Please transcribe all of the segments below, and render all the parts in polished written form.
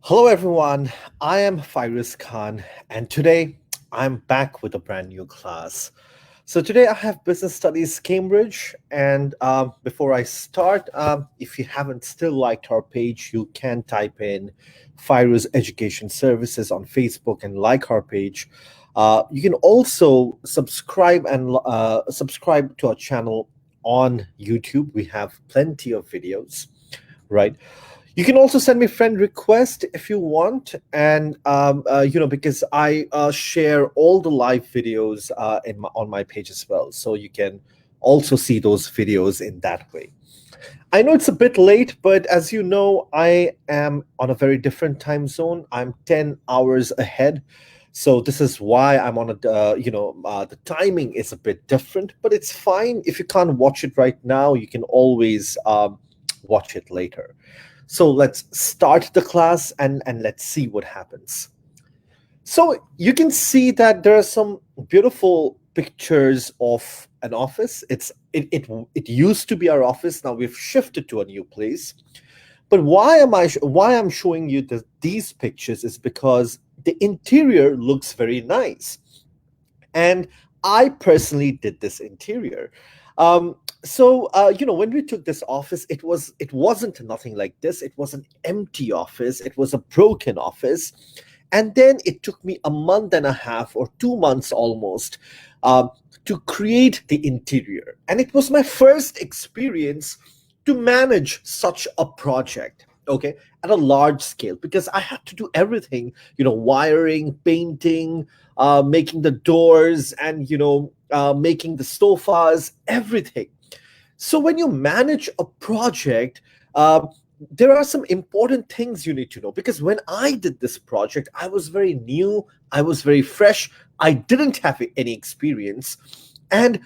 Hello, everyone. I am Fyruz Khan, and today I'm back with a brand new class. So, today I have Business Studies Cambridge. And before I start, if you haven't still liked our page, you can type in Fyruz Education Services on Facebook and like our page. You can also subscribe to our channel on YouTube. We have plenty of videos, right? You can also send me friend request if you want, and because I share all the live videos on my page as well, so you can also see those videos in that way. I know it's a bit late, but as you know, I am on a very different time zone. I'm 10 hours ahead, so this is why I'm on the timing is a bit different, but it's fine. If you can't watch it right now, you can always watch it later. So let's start the class and let's see what happens. So you can see that there are some beautiful pictures of an office. It used to be our office. Now we've shifted to a new place. But why I'm showing you these pictures is because the interior looks very nice, and I personally did this interior. When we took this office, it wasn't nothing like this. It was an empty office. It was a broken office, and then it took me a month and a half or 2 months almost to create the interior, and it was my first experience to manage such a project. Okay, at a large scale, because I had to do everything, wiring, painting, making the doors, and making the sofas, everything. So when you manage a project, there are some important things you need to know, because when I did this project, I was very new, I was very fresh, I didn't have any experience, and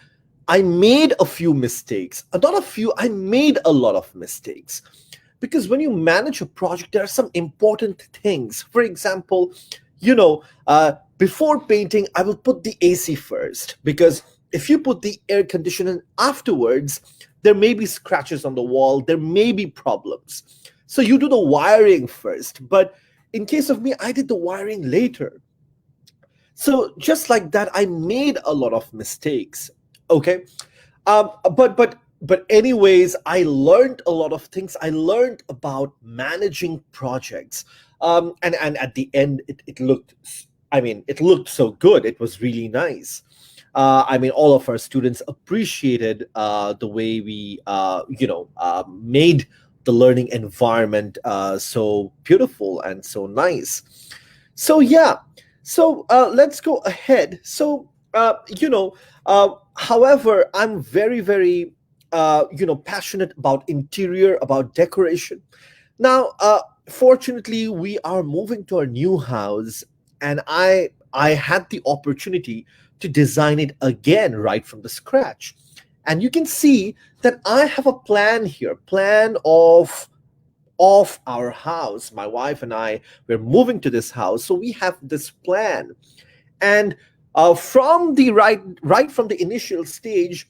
I made a few mistakes. Not a few, I made a lot of mistakes. Because when you manage a project, there are some important things. For example, before painting, I will put the AC first, because if you put the air conditioning afterwards, there may be scratches on the wall, there may be problems. So you do the wiring first. But in case of me, I did the wiring later. So just like that, I made a lot of mistakes. Okay. But anyways, I learned a lot of things. I learned about managing projects. And at the end, it looked, I mean, it looked so good. It was really nice. I mean, all of our students appreciated the way we, made the learning environment so beautiful and so nice. So yeah, let's go ahead. However, I'm very, very, passionate about interior, about decoration. Now, fortunately, we are moving to our new house, and I had the opportunity to design it again right from the scratch. And you can see that I have a plan here, plan of our house. My wife and I, we're moving to this house, so we have this plan. And from the right from the initial stage,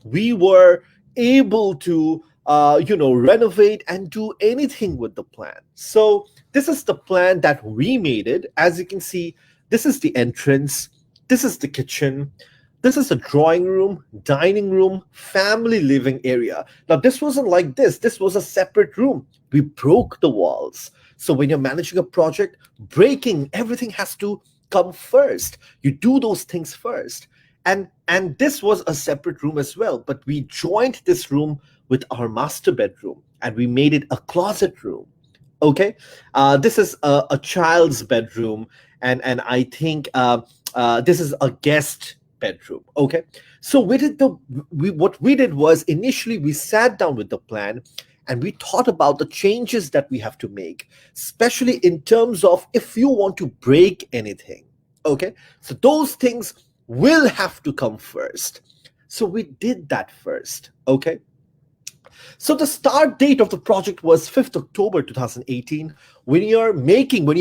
we were able to renovate and do anything with the plan. So this is the plan that we made it. As you can see, this is the entrance, this is the kitchen, this is the drawing room, dining room, family living area. Now this wasn't like this was a separate room. We broke the walls. So when you're managing a project, breaking everything has to come first. You do those things first. And this was a separate room as well, but we joined this room with our master bedroom, and we made it a closet room. Okay. This is a child's bedroom, and I think this is a guest bedroom. Okay. So what we did was, initially we sat down with the plan, and we thought about the changes that we have to make, especially in terms of if you want to break anything. Okay. So those things will have to come first. So we did that first. Okay. So the start date of the project was 5th October 2018. When you're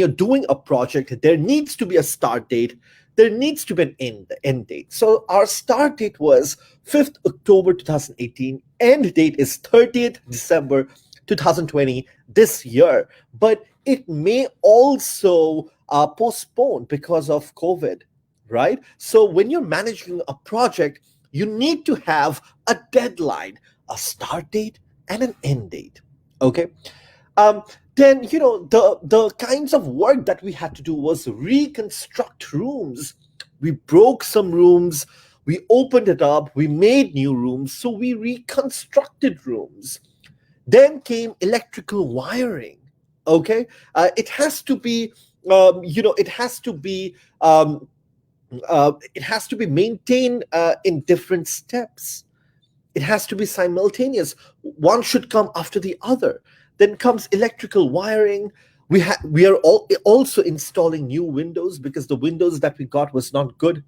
doing a project, there needs to be a start date. There needs to be an end date. So our start date was 5th October 2018. End date is 30th December 2020 this year, but it may also postpone because of COVID, right? So when you're managing a project, you need to have a deadline, a start date, and an end date. Okay. um, then the kinds of work that we had to do was reconstruct rooms. We broke some rooms, we opened it up, we made new rooms, so we reconstructed rooms. Then came electrical wiring. Okay. It has to be it has to be maintained in different steps. It has to be simultaneous. One should come after the other. Then comes electrical wiring. We are also installing new windows because the windows that we got was not good.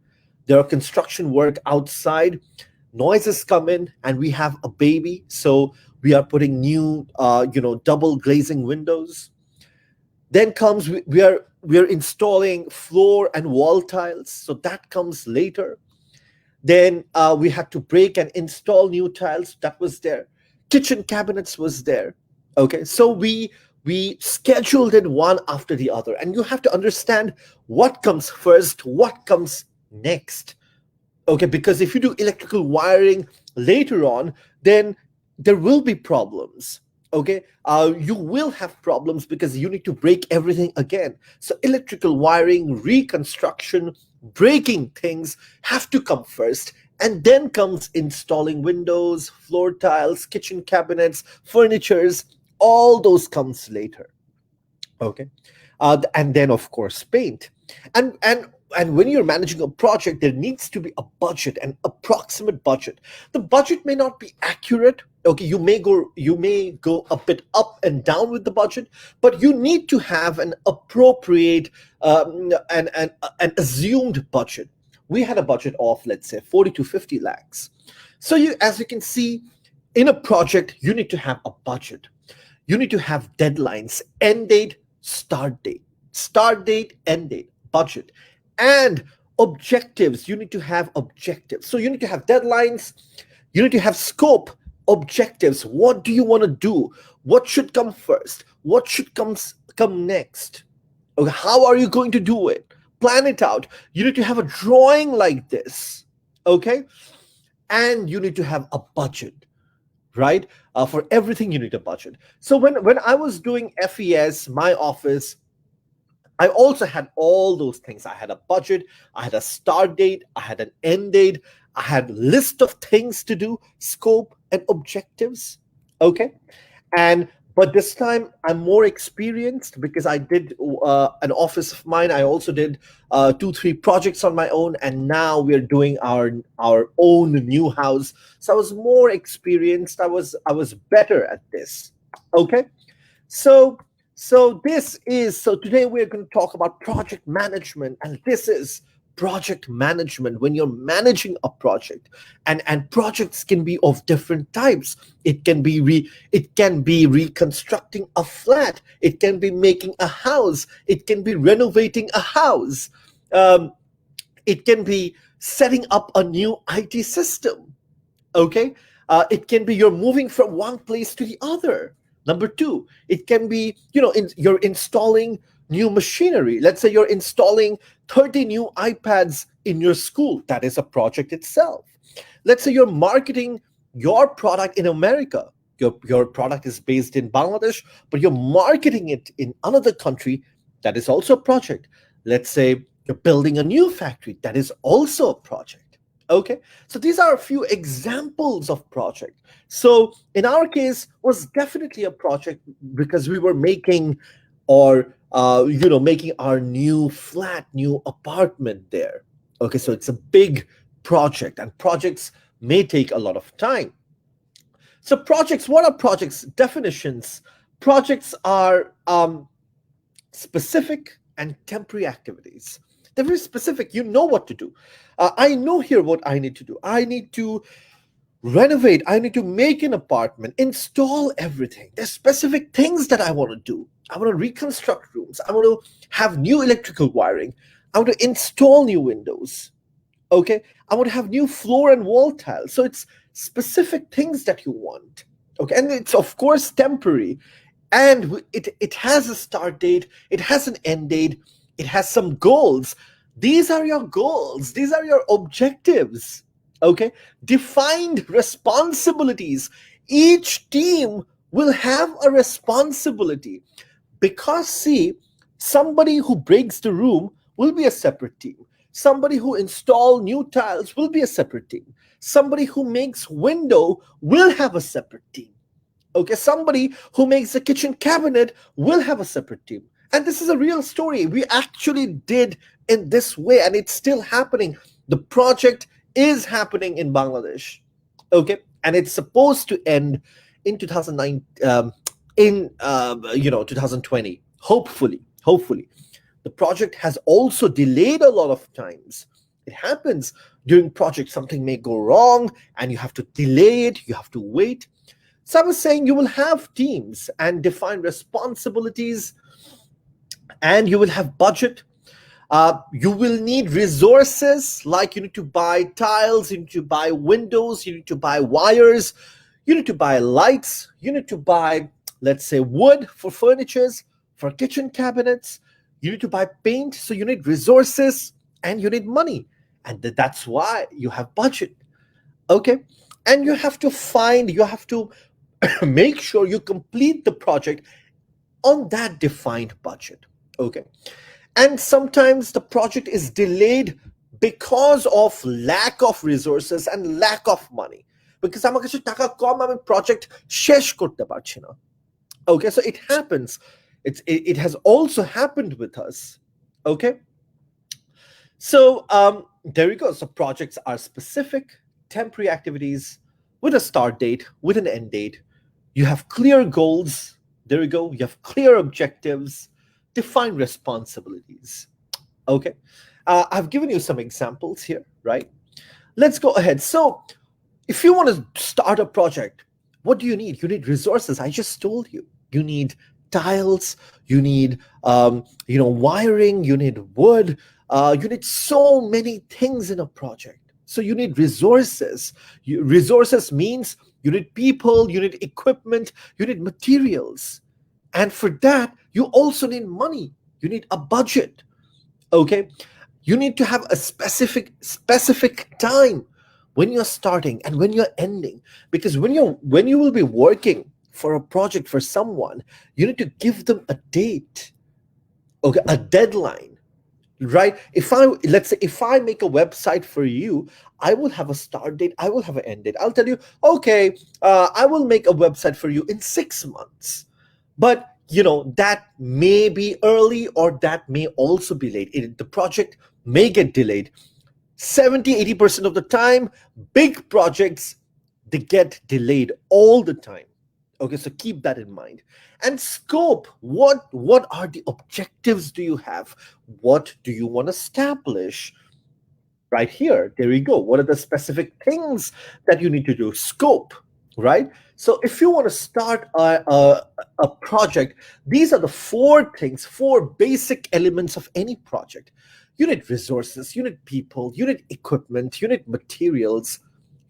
There are construction work outside. Noises come in, and we have a baby, so we are putting new, double glazing windows. Then comes we are installing floor and wall tiles, so that comes later. Then we had to break and install new tiles. That was there. Kitchen cabinets was there. Okay, so we scheduled it one after the other, and you have to understand what comes first, what comes next. Okay, because if you do electrical wiring later on, then there will be problems. Okay, you will have problems because you need to break everything again. So electrical wiring, reconstruction, breaking things have to come first, and then comes installing windows, floor tiles, kitchen cabinets, furnitures. All those comes later. Okay. And then of course paint. And and when you're managing a project, there needs to be a budget, an approximate budget. The budget may not be accurate. Okay, you may go a bit up and down with the budget, but you need to have an appropriate an assumed budget. We had a budget of, let's say, 40 to 50 lakhs. So as you can see, in a project you need to have a budget. You need to have deadlines: end date, start date, end date, budget, and objectives. You need to have objectives. So you need to have deadlines, you need to have scope, objectives. What do you want to do? What should come first? What should come next? Okay, how are you going to do it? Plan it out. You need to have a drawing like this. Okay, and you need to have a budget, right? For everything, you need a budget. So when I was doing FES, my office, I also had all those things. I had a budget, I had a start date, I had an end date, I had list of things to do, scope and objectives. Okay. And but this time I'm more experienced because I did an office of mine. I also did 2 3 projects on my own, and now we're doing our own new house. So I was more experienced. I was better at this. Okay. So today we're going to talk about project management, and this is project management when you're managing a project. And projects can be of different types. It can be reconstructing a flat, it can be making a house, it can be renovating a house, um, it can be setting up a new IT system. Okay. It can be you're moving from one place to the other. Number two, it can be, you're installing new machinery. Let's say you're installing 30 new iPads in your school. That is a project itself. Let's say you're marketing your product in America. Your product is based in Bangladesh, but you're marketing it in another country. That is also a project. Let's say you're building a new factory. That is also a project. Okay, so these are a few examples of project. So in our case, was definitely a project because we were making, or making our new flat, new apartment there. Okay, so it's a big project, and projects may take a lot of time. So projects, what are projects? Definitions: projects are specific and temporary activities. They're very specific. You know what to do. I know here what I need to do. I need to renovate. I need to make an apartment, install everything. There's specific things that I want to do. I want to reconstruct rooms. I want to have new electrical wiring. I want to install new windows. Okay. I want to have new floor and wall tiles. So it's specific things that you want. Okay, and it's of course temporary, and it has a start date, it has an end date, it has some goals. These are your goals, these are your objectives. Okay, defined responsibilities. Each team will have a responsibility, because see, somebody who breaks the room will be a separate team, somebody who install new tiles will be a separate team, somebody who makes window will have a separate team. Okay, somebody who makes a kitchen cabinet will have a separate team. And this is a real story. We actually did in this way, and it's still happening. The project is happening in Bangladesh. Okay, and it's supposed to end in 2009, in 2020. Hopefully, the project has also delayed a lot of times. It happens during project, something may go wrong, and you have to delay it. You have to wait. So I was saying you will have teams and define responsibilities, and you will have budget. You will need resources, like you need to buy tiles, you need to buy windows, you need to buy wires, you need to buy lights, you need to buy, let's say, wood for furnitures, for kitchen cabinets, you need to buy paint. So you need resources and you need money. And that's why you have budget. Okay. And you have to make sure you complete the project on that defined budget. Okay. And sometimes the project is delayed because of lack of resources and lack of money, because আমার কাছে টাকা কম, আমি project শেষ করতে পারছি না. Okay, so it happens. It has also happened with us. Okay, so there you go. So projects are specific, temporary activities with a start date, with an end date. You have clear goals. There you go. You have clear objectives, define responsibilities. Okay. I've given you some examples here, right? Let's go ahead. So, if you want to start a project, what do you need? You need resources. I just told you. You need tiles. You need, wiring. You need wood. You need so many things in a project. So you need resources. Resources means you need people. You need equipment. You need materials. And for that, you also need money. You need a budget. Okay, you need to have a specific time when you're starting and when you're ending, because when you will be working for a project for someone, you need to give them a date. Okay, a deadline, right? If I make a website for you, I will have a start date, I will have an end date. I'll tell you, okay, I will make a website for you in 6 months. But that may be early, or that may also be late. The project may get delayed. 70-80% of the time, big projects, they get delayed all the time. Okay, so keep that in mind. And scope, what are the objectives do you have? What do you want to establish? Right here, there you go. What are the specific things that you need to do? Scope, right? So if you want to start a project, these are the four basic elements of any project. You need resources, you need people, you need equipment, you need materials,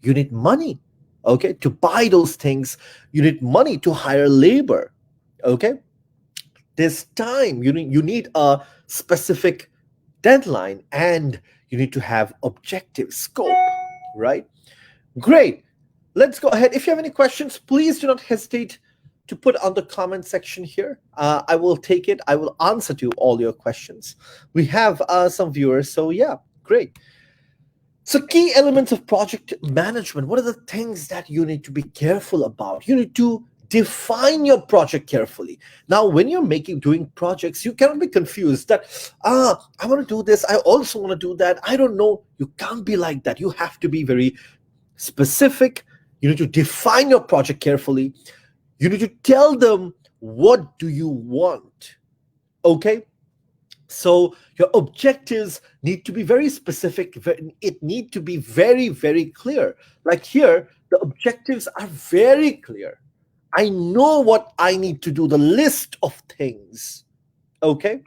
you need money. Okay, to buy those things, you need money to hire labor. Okay, there's time. You need a specific deadline, and you need to have objective scope, right? Great. Let's go ahead. If you have any questions, please do not hesitate to put on the comment section here. I will take it. I will answer to all your questions. We have some viewers, so yeah, great. So, key elements of project management. What are the things that you need to be careful about? You need to define your project carefully. Now, when you're doing projects, you cannot be confused that, I want to do this, I also want to do that. I don't know. You can't be like that. You have to be very specific. You need to define your project carefully. You need to tell them, what do you want? Okay? So your objectives need to be very specific. It need to be very, very clear. Like here, the objectives are very clear. I know what I need to do, the list of things. Okay?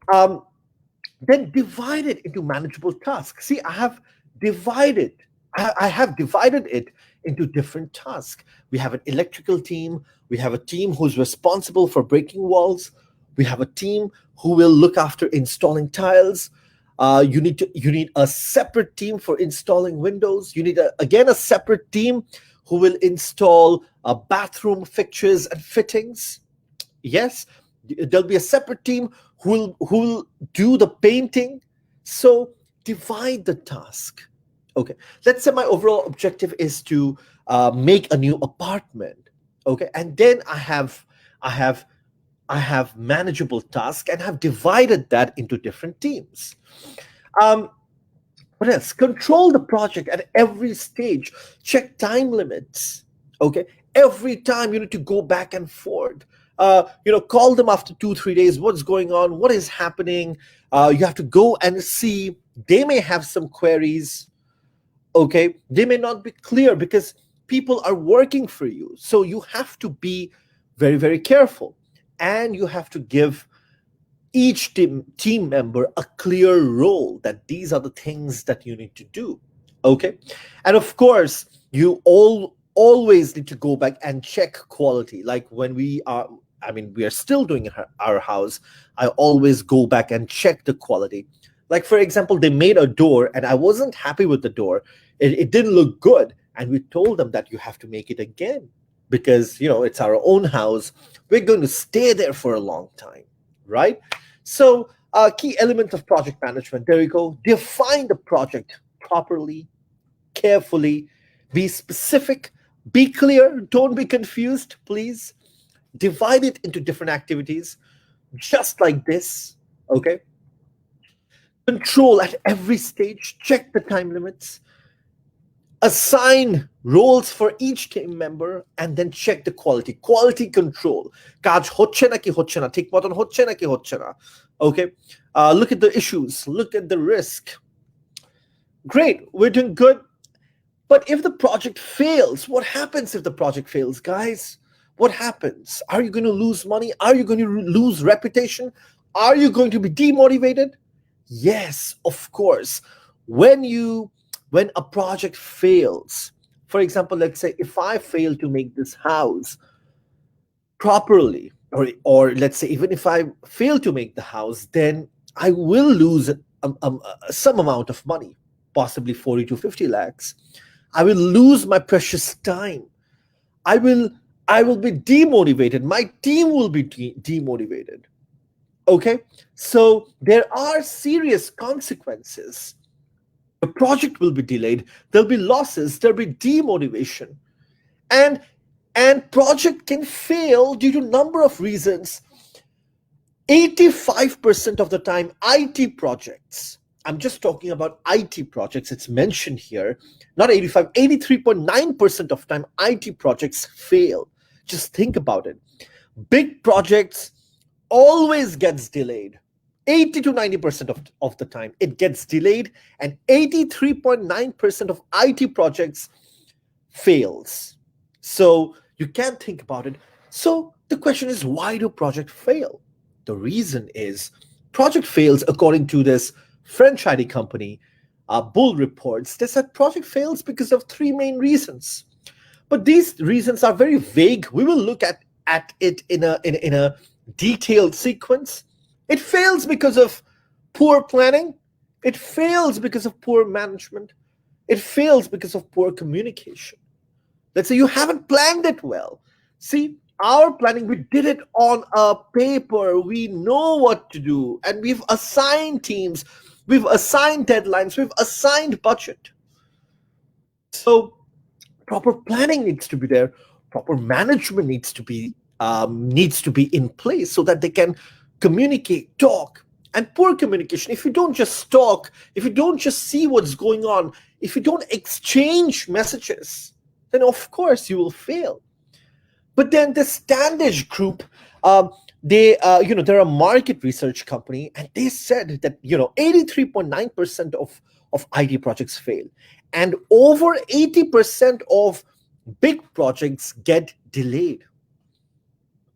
Then divide it into manageable tasks. See, I have divided it into different tasks. We have an electrical team, we have a team who's responsible for breaking walls, we have a team who will look after installing tiles. You need a separate team for installing windows. You need again a separate team who will install bathroom fixtures and fittings. Yes, there'll be a separate team who will do the painting. So divide the task. Okay, let's say my overall objective is to make a new apartment. Okay, and then I have I have manageable tasks and have divided that into different teams. um, what else? Control the project at every stage. Check time limits. Okay. Every time you need to go back and forth. Call them after 2, 3 days. What's going on? What is happening? You have to go and see. They may have some queries. Okay. They may not be clear because people are working for you. So you have to be very, very careful. And you have to give each team member a clear role that these are the things that you need to do. Okay. And of course you always need to go back and check quality. Like when we are still doing our house, I always go back and check the quality. Like for example, they made a door and I wasn't happy with the door. It didn't look good, and we told them that you have to make it again because it's our own house. We're going to stay there for a long time, right? So, key element of project management. There you go. Define the project properly, carefully. Be specific. Be clear. Don't be confused, please. Divide it into different activities, just like this. Okay. Control at every stage. Check the time limits. Assign roles for each team member and then check the quality control. কাজ হচ্ছে নাকি হচ্ছে না, ঠিক মতন হচ্ছে নাকি হচ্ছে না. Okay. Look at the issues, look at the risk. Great, we're doing good. But if the project fails, what happens if the project fails, guys? What happens? Are you going to lose money? Are you going to lose reputation? Are you going to be demotivated? Yes, of course. When a project fails, for example, let's say if I fail to make this house properly, or let's say even if I fail to make the house, then I will lose some amount of money, possibly 40 to 50 lakhs. I will lose my precious time. I will be demotivated. My team will be demotivated. Okay, so there are serious consequences. The project will be delayed. There'll be losses. There'll be demotivation, and project can fail due to number of reasons. 85% of the time, IT projects. I'm just talking about IT projects. It's mentioned here, not 85. 83.9% of time, IT projects fail. Just think about it. Big projects always gets delayed. 80 to 90% of the time it gets delayed, and 83.9% of IT projects fails. So you can't think about it. So the question is, why do projects fail? The reason is project fails according to this French IT company, Bull reports. They said project fails because of three main reasons. But these reasons are very vague. We will look at it in a detailed sequence. It fails because of poor planning. It fails because of poor management. It fails because of poor communication. Let's say you haven't planned it well. See, our planning, we did it on a paper. We know what to do. And we've assigned teams. We've assigned deadlines. We've assigned budget. So proper planning needs to be there. Proper management needs to be in place so that they can communicate, talk. And poor communication, if you don't just talk, if you don't just see what's going on, if you don't exchange messages, then of course you will fail. But then the Standish Group, they're a market research company, and they said that 83.9% of IT projects fail, and over 80% of big projects get delayed.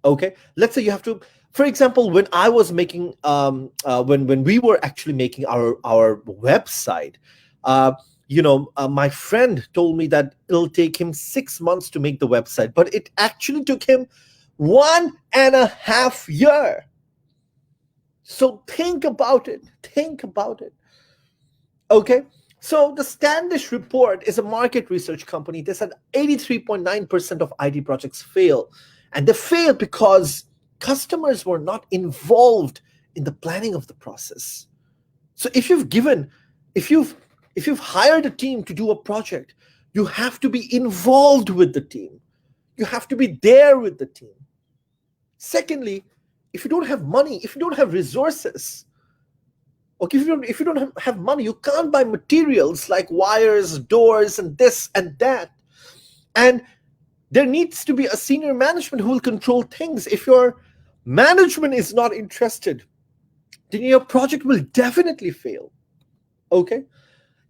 Okay, let's say you have to. For example, when I was making, when we were actually making our website, My friend told me that it'll take him 6 months to make the website, but it actually took him 1.5 year. So think about it. Think about it. Okay. So the Standish report is a market research company. They said 83.9% of IT projects fail. And they fail because customers were not involved in the planning of the process. So if you've if you've hired a team to do a project, you have to be involved with the team. You have to be there with the team. Secondly, if you don't have money, if you don't have resources, okay, if you don't have money, you can't buy materials like wires, doors, and this and that. And there needs to be a senior management who will control things. If your management is not interested, then your project will definitely fail. Okay?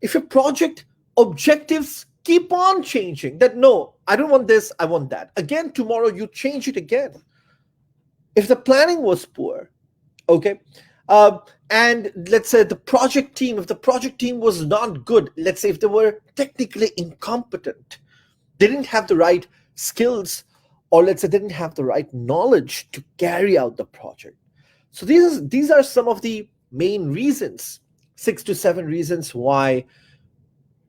If your project objectives keep on changing, that no, I don't want this, I want that. Again, tomorrow you change it again. If the planning was poor, okay, and let's say if the project team was not good, let's say if they were technically incompetent, they didn't have the right skills, or let's say they didn't have the right knowledge to carry out the project. So these are some of the main reasons, 6 to 7 reasons why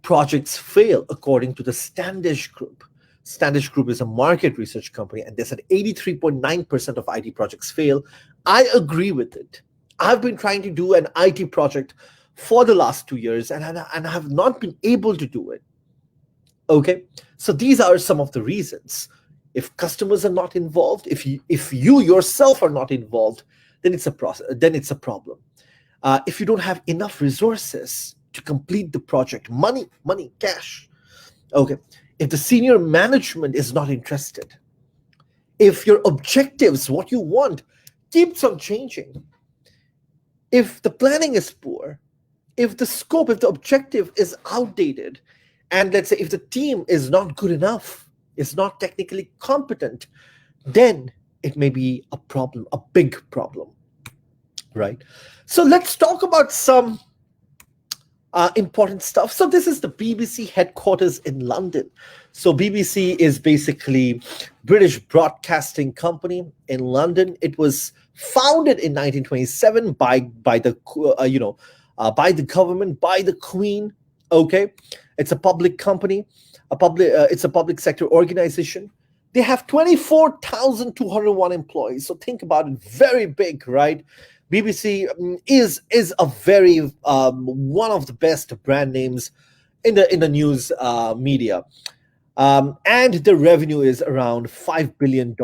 projects fail according to the Standish Group. Standish Group is a market research company, and they said 83.9% of IT projects fail. I agree with it. I've been trying to do an IT project for the last 2 years, and I have not been able to do it. Okay, so these are some of the reasons. If customers are not involved, if you yourself are not involved, then it's a process. Then it's a problem. If you don't have enough resources to complete the project, money, cash. Okay, if the senior management is not interested, if your objectives, what you want, keeps on changing, if the planning is poor, if the scope, if the objective is outdated, and let's say if the team is not good enough, is not technically competent, then it may be a problem, a big problem, right? So let's talk about some important stuff. So this is the BBC headquarters in London. So BBC is basically British Broadcasting Company in London. It was founded in 1927 by the by the government, by the Queen. Okay, it's a public company, it's a public sector organization. They have 24,201 employees. So think about it, very big, right? BBC is a very one of the best brand names in the news media, and the revenue is around $5 billion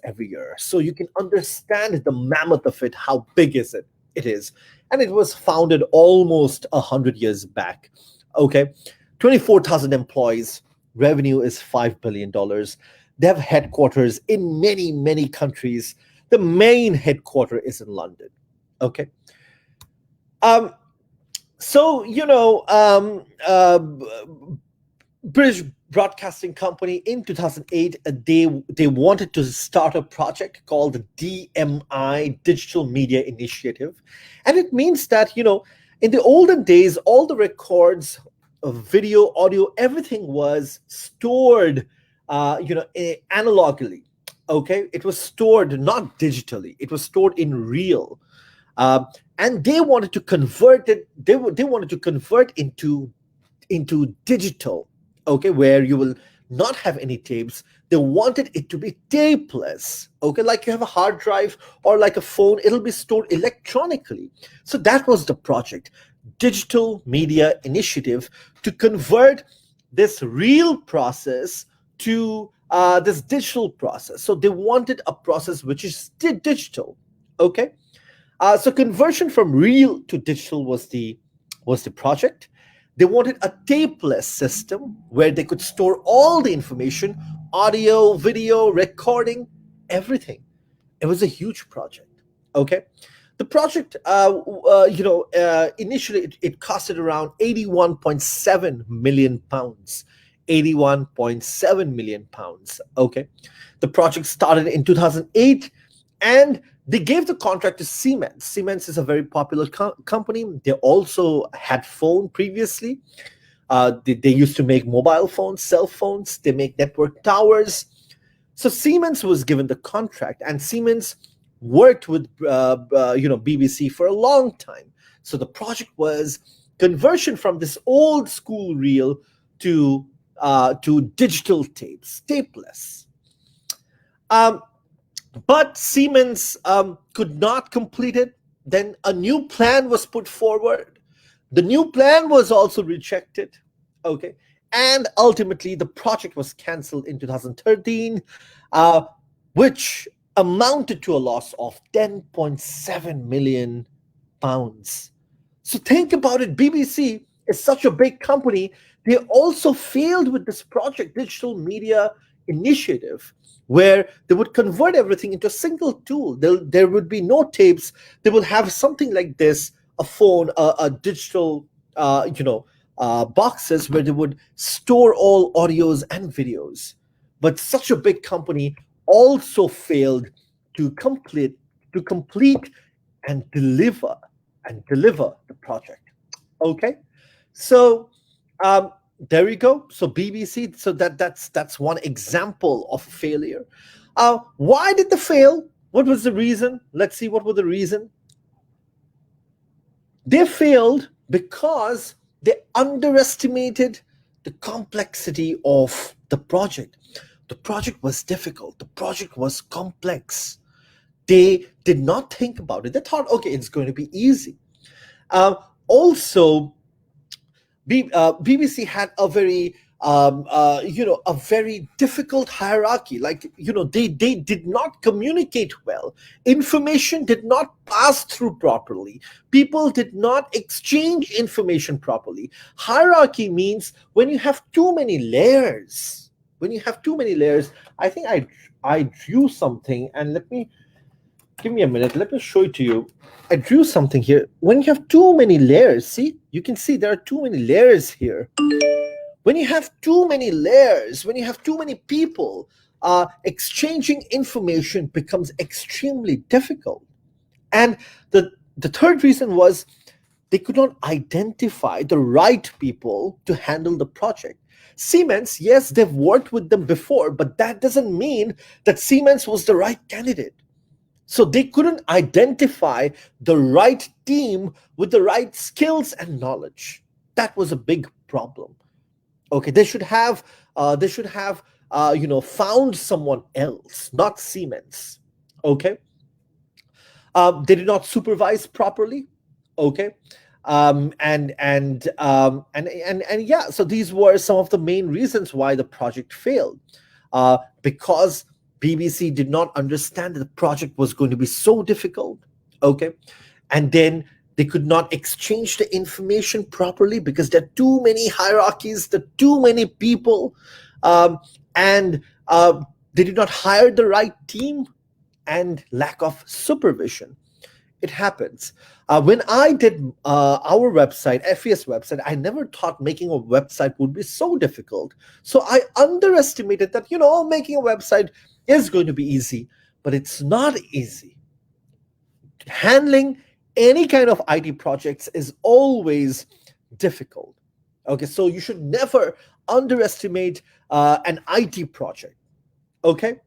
every year. So you can understand the mammoth of it. How big is it? It is, and it was founded almost 100 years back. Okay, 24,000 employees. Revenue is $5 billion. They have headquarters in many countries. The main headquarter is in London. Okay. Um, so British Broadcasting Company in 2008, they wanted to start a project called the DMI, Digital Media Initiative, and it means that in the olden days, all the records of video, audio, everything was stored, analogically. Okay, it was stored not digitally; it was stored in real. And they wanted to convert it. They wanted to convert into digital. Okay, where you will not have any tapes. They wanted it to be tapeless. Okay, like you have a hard drive or like a phone, it'll be stored electronically. So that was the project, Digital Media Initiative, to convert this real process to this digital process. So they wanted a process which is digital. Okay. So conversion from real to digital was the project. They wanted a tapeless system where they could store all the information, audio, video, recording, everything. It was a huge project. Okay, the project, initially it costed around 81.7 million pounds. 81.7 million pounds. Okay, the project started in 2008, and they gave the contract to Siemens. Siemens is a very popular company. They also had phone previously. They used to make mobile phones, cell phones. They make network towers. So Siemens was given the contract, and Siemens worked with BBC for a long time. So the project was conversion from this old school reel to digital tapes, tapeless. Um, but Siemens could not complete it. Then a new plan was put forward. The new plan was also rejected. Okay. And ultimately, the project was cancelled in 2013, uh, which amounted to a loss of 10.7 million pounds. So think about it. BBC is such a big company. They also failed with this project, Digital Media Initiative, where they would convert everything into a single tool. There would be no tapes. They will have something like this, a phone, a digital, boxes where they would store all audios and videos. But such a big company also failed to complete and deliver the project. Okay, so there you go. So BBC. So that's one example of failure. Why did they fail? What was the reason? Let's see. What was the reason? They failed because they underestimated the complexity of the project. The project was difficult. The project was complex. They did not think about it. They thought, okay, it's going to be easy. Also, BBC had a very a very difficult hierarchy. Like, they did not communicate well. Information did not pass through properly. People did not exchange information properly. Hierarchy means when you have too many layers. When you have too many layers, I think I drew something, and give me a minute. Let me show it to you. I drew something here. When you have too many layers, see, you can see there are too many layers here. When you have too many layers, when you have too many people, exchanging information becomes extremely difficult. And the third reason was they could not identify the right people to handle the project. Siemens, yes, they've worked with them before, but that doesn't mean that Siemens was the right candidate. So they couldn't identify the right team with the right skills and knowledge. That was a big problem. Okay, they should have found someone else, not Siemens. Okay, they did not supervise properly. Okay, and yeah, so these were some of the main reasons why the project failed, because BBC did not understand that the project was going to be so difficult. Okay, and then they could not exchange the information properly because there are too many hierarchies, there are too many people, and they did not hire the right team, and lack of supervision. It happens. When I did our website, FES website, I never thought making a website would be so difficult. So I underestimated that, making a website is going to be easy, but it's not easy. Handling any kind of IT projects is always difficult. Okay, so you should never underestimate an IT project. Okay,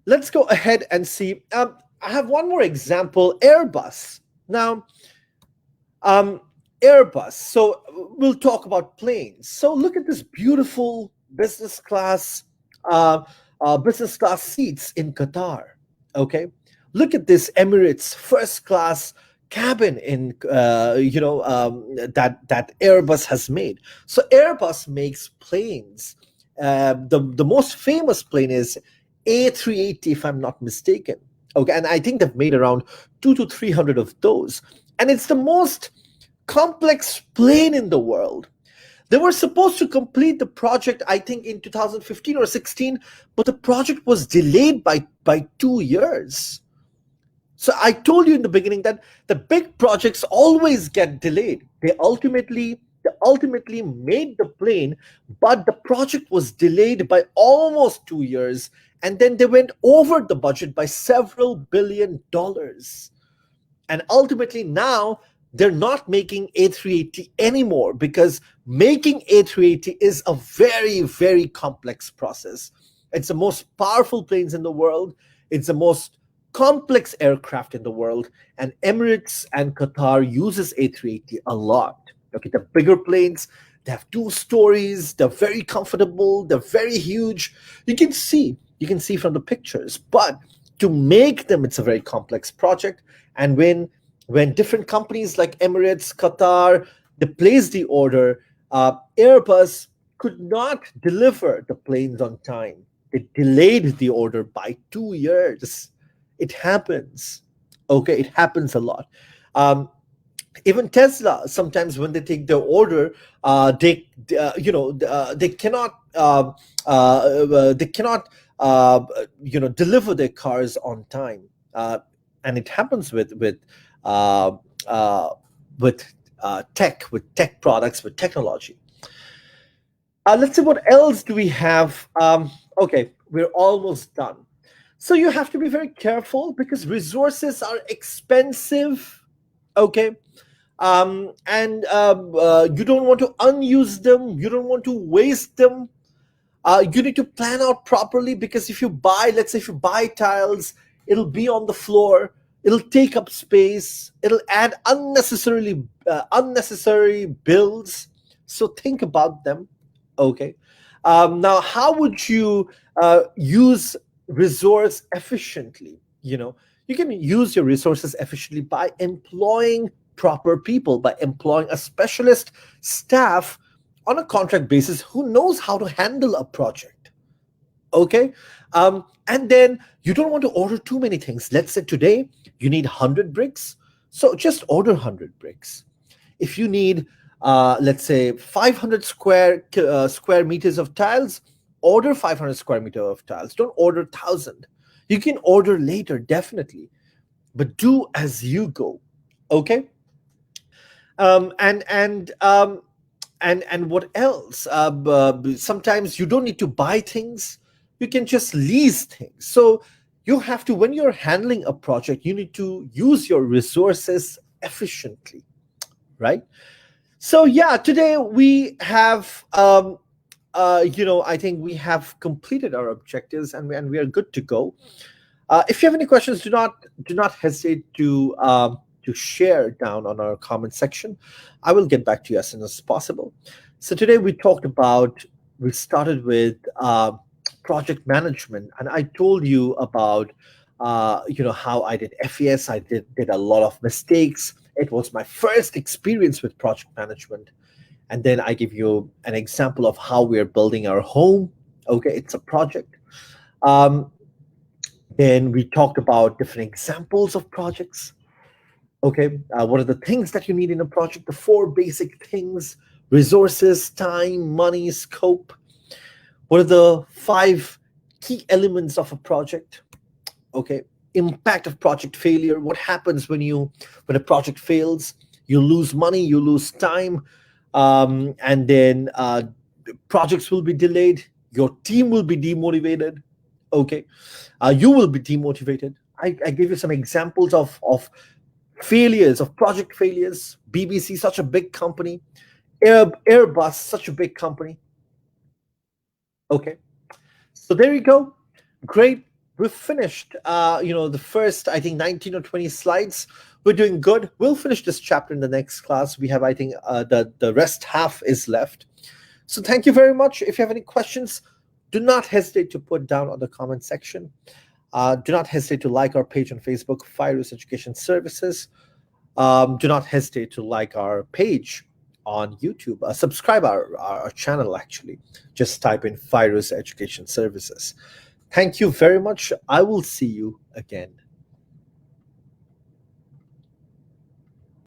let's go ahead and see. I have one more example, Airbus. Now, Airbus. So we'll talk about planes. So look at this beautiful business class seats in Qatar. Okay, look at this Emirates first class cabin in that Airbus has made. So Airbus makes planes. The most famous plane is A380, if I'm not mistaken. Okay, and I think they've made around 200 to 300 of those, and it's the most complex plane in the world. They were supposed to complete the project, I think, in 2015 or 16, but the project was delayed by 2 years. So I told you in the beginning that the big projects always get delayed. They ultimately made the plane, but the project was delayed by almost 2 years, and then they went over the budget by several $billions. And ultimately now they're not making A380 anymore because making A380 is a very, very complex process. It's the most powerful planes in the world. It's the most complex aircraft in the world. And Emirates and Qatar uses A380 a lot. Okay, the bigger planes, they have two stories. They're very comfortable. They're very huge. You can see from the pictures. But to make them, it's a very complex project. And when different companies like Emirates, Qatar, they placed the order, Airbus could not deliver the planes on time. It delayed the order by 2 years. It happens. Okay, it happens a lot. Um, Even Tesla, sometimes when they take their order, they cannot uh, deliver their cars on time, and it happens uh, uh, with with tech products, with technology. Let's see what else do we have. Okay, we're almost done. So you have to be very careful because resources are expensive. Okay, and you don't want to unuse them, you don't want to waste them. You need to plan out properly because if you buy, let's say if you buy tiles, it'll be on the floor, it'll take up space, it'll add unnecessary bills. So think about them. Okay. Now, how would you use resource efficiently? You can use your resources efficiently by employing proper people, by employing a specialist staff on a contract basis who knows how to handle a project. Okay. And then you don't want to order too many things. Let's say today you need 100 bricks, so just order 100 bricks. If you need, let's say, 500 square meters of tiles, order 500 square meter of tiles. Don't order 1,000. You can order later, definitely, but do as you go. Okay. um, and and um, and what else? Sometimes you don't need to buy things; you can just lease things. So you have to, when you're handling a project, you need to use your resources efficiently, right? So yeah, today we have, I think we have completed our objectives, and we are good to go. If you have any questions, do not hesitate to share down on our comment section. I will get back to you as soon as possible. So today we started with project management, and I told you about how I did FES. I did a lot of mistakes. It was my first experience with project management, and then I give you an example of how we are building our home. Okay, it's a project. Um, then we talked about different examples of projects. Okay, what are the things that you need in a project? The four basic things: resources, time, money, scope. What are the five key elements of a project? Okay, impact of project failure. What happens when a project fails? You lose money, you lose time, and then projects will be delayed. Your team will be demotivated. Okay, you will be demotivated. I gave you some examples of failures, of project failures. BBC, such a big company. Airbus, such a big company. Okay, so there you go. Great. We've finished. The first, I think, 19 or 20 slides. We're doing good. We'll finish this chapter in the next class. We have, I think, the rest half is left. So thank you very much. If you have any questions, do not hesitate to put down on the comment section. Do not hesitate to like our page on Facebook, Fyruz Education Services. Do not hesitate to like our page on YouTube. Subscribe our channel, actually. Just type in Fyruz Education Services. Thank you very much. I will see you again